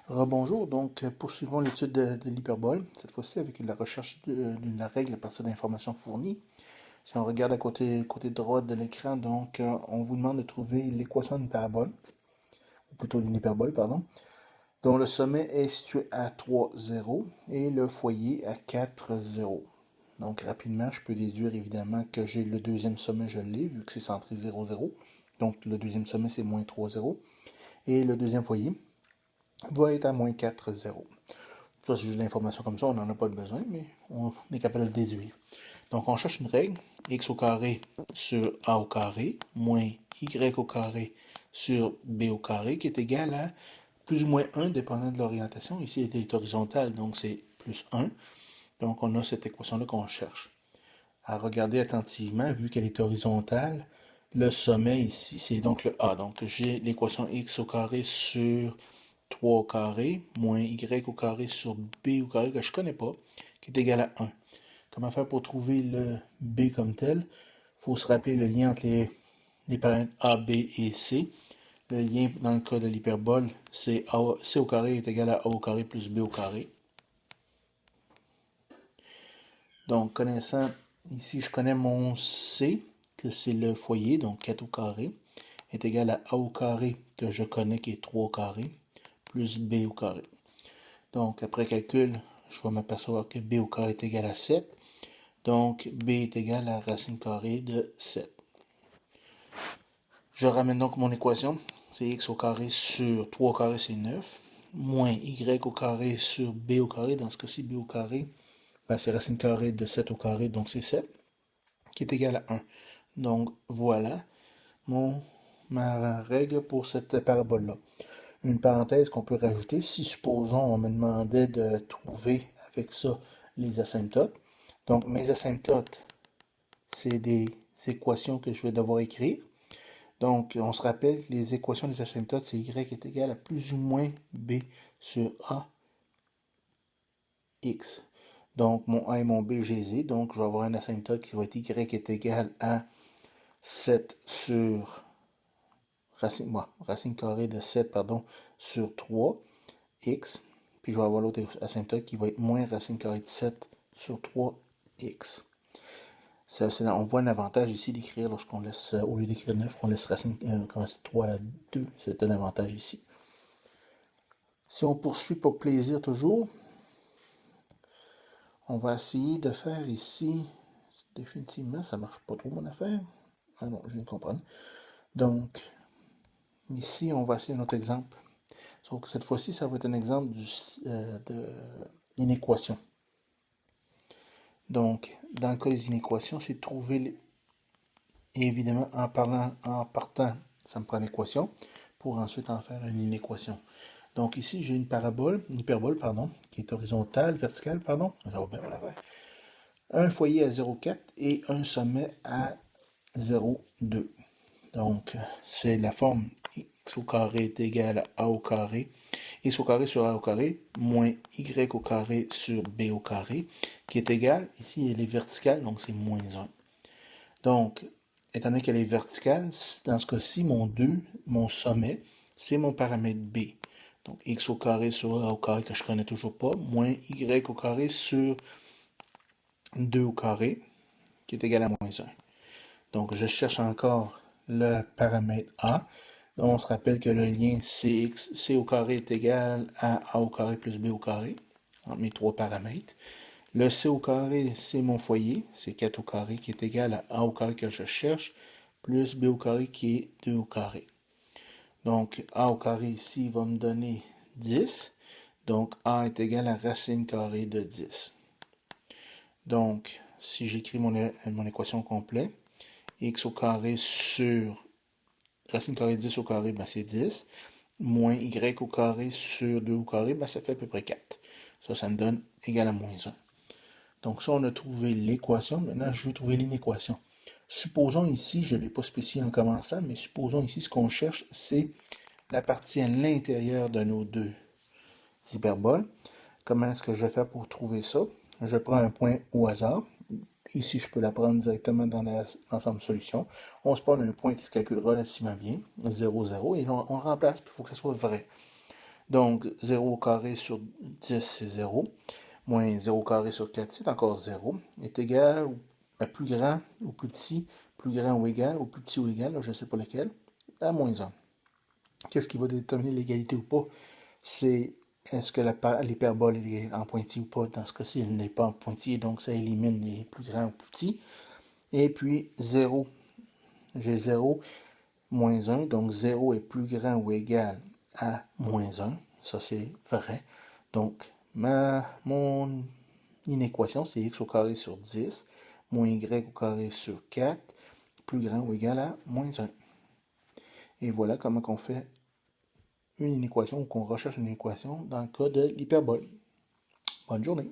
Rebonjour, donc poursuivons l'étude de l'hyperbole, cette fois-ci avec la recherche d'une règle à partir d'informations fournies. Si on regarde à côté droit de l'écran, donc on vous demande de trouver l'équation d'une parabole, ou plutôt d'une hyperbole, pardon, dont le sommet est situé à 3, 0 et le foyer à 4, 0. Donc rapidement, je peux déduire évidemment que j'ai le deuxième sommet, je l'ai, vu que c'est centré 0, 0. Donc le deuxième sommet, c'est moins 3, 0. Et le deuxième foyer va être à moins 4, 0. Ça, c'est juste l'information comme ça, on n'en a pas besoin, mais on est capable de le déduire. Donc, on cherche une règle, x au carré sur a au carré, moins y au carré sur b au carré, qui est égal à plus ou moins 1, dépendant de l'orientation. Ici, elle est horizontale, donc c'est plus 1. Donc, on a cette équation-là qu'on cherche. À regarder attentivement, vu qu'elle est horizontale, le sommet ici, c'est donc le a. Donc, j'ai l'équation x au carré sur 3 au carré, moins y au carré sur b au carré, que je ne connais pas, qui est égal à 1. Comment faire pour trouver le b comme tel? Il faut se rappeler le lien entre les paramètres a, b et c. Le lien dans le cas de l'hyperbole, c'est c au carré est égal à a au carré plus b au carré. Donc, connaissant, ici, je connais mon c, que c'est le foyer, donc 4 au carré, est égal à a au carré, que je connais, qui est 3 au carré, plus b au carré. Donc, après calcul, je vais m'apercevoir que b au carré est égal à 7. Donc, b est égal à racine carrée de 7. Je ramène donc mon équation. C'est x au carré sur 3 au carré, c'est 9. Moins y au carré sur b au carré. Dans ce cas-ci, b au carré, c'est racine carrée de 7 au carré, donc c'est 7, qui est égal à 1. Donc, voilà ma règle pour cette parabole-là. Une parenthèse qu'on peut rajouter, si supposons on me demandait de trouver avec ça les asymptotes. Donc mes asymptotes, c'est des équations que je vais devoir écrire. Donc on se rappelle que les équations des asymptotes, c'est y est égal à plus ou moins b sur a x. Donc mon a et mon b, je les ai. Donc je vais avoir un asymptote qui va être y est égal à 7 sur racine carrée de 7 pardon, sur 3 x, puis je vais avoir l'autre asymptote qui va être moins racine carrée de 7 sur 3x. On voit un avantage ici d'écrire lorsqu'on laisse, au lieu d'écrire 9, on laisse racine 3 à la 2. C'est un avantage ici. Si on poursuit pour plaisir toujours, on va essayer de faire ici, définitivement, ça ne marche pas trop mon affaire. Ah non, je viens de comprendre. Donc, ici, on va essayer un autre exemple. Sauf que cette fois-ci, ça va être un exemple d'une équation. Donc, dans le cas des inéquations, c'est de trouver, et évidemment, en partant, ça me prend l'équation, pour ensuite en faire une inéquation. Donc ici, j'ai une hyperbole, pardon, qui est horizontale, verticale, pardon. Un foyer à 0,4 et un sommet à 0,2. Donc, c'est la forme x au carré est égal à a au carré, x au carré sur a au carré, moins y au carré sur b au carré, qui est égal, ici elle est verticale, donc c'est moins 1. Donc, étant donné qu'elle est verticale, dans ce cas-ci, mon sommet, c'est mon paramètre b. Donc, x au carré sur a au carré que je ne connais toujours pas, moins y au carré sur 2 au carré, qui est égal à moins 1. Donc, je cherche encore le paramètre a. Donc, on se rappelle que le lien c au carré est égal à a au carré plus b au carré, entre mes trois paramètres. Le c au carré, c'est mon foyer, c'est 4 au carré, qui est égal à a au carré que je cherche, plus b au carré qui est 2 au carré. Donc, a au carré ici va me donner 10. Donc, a est égal à racine carrée de 10. Donc, si j'écris mon équation complète, x au carré sur racine carrée de 10 au carré, ben c'est 10. Moins y au carré sur 2 au carré, ben ça fait à peu près 4. Ça me donne égal à moins 1. Donc ça, on a trouvé l'équation. Maintenant, je veux trouver l'inéquation. Supposons ici, je ne l'ai pas spécifié en commençant, mais supposons ici, ce qu'on cherche, c'est la partie à l'intérieur de nos deux hyperboles. Comment est-ce que je vais faire pour trouver ça? Je prends un point au hasard. Ici, je peux la prendre directement dans l'ensemble solution. On se prend un point qui se calcule relativement bien, 0, 0, et on remplace, il faut que ça soit vrai. Donc, 0 au carré sur 10, c'est 0. Moins 0 au carré sur 4, c'est encore 0. Est égal à plus grand ou plus petit, plus grand ou égal, ou plus petit ou égal, là, je ne sais pas lequel, à moins 1. Qu'est-ce qui va déterminer l'égalité ou pas? C'est est-ce que l'hyperbole est en pointillé ou pas. Dans ce cas-ci, elle n'est pas en pointillé, donc ça élimine les plus grands ou plus petits. Et puis 0. J'ai 0 moins 1, donc 0 est plus grand ou égal à moins 1. Ça, c'est vrai. Donc, mon inéquation, c'est x au carré sur 10, moins y au carré sur 4, plus grand ou égal à moins 1. Et voilà comment on fait une inéquation ou qu'on recherche une inéquation dans le cas de l'hyperbole. Bonne journée.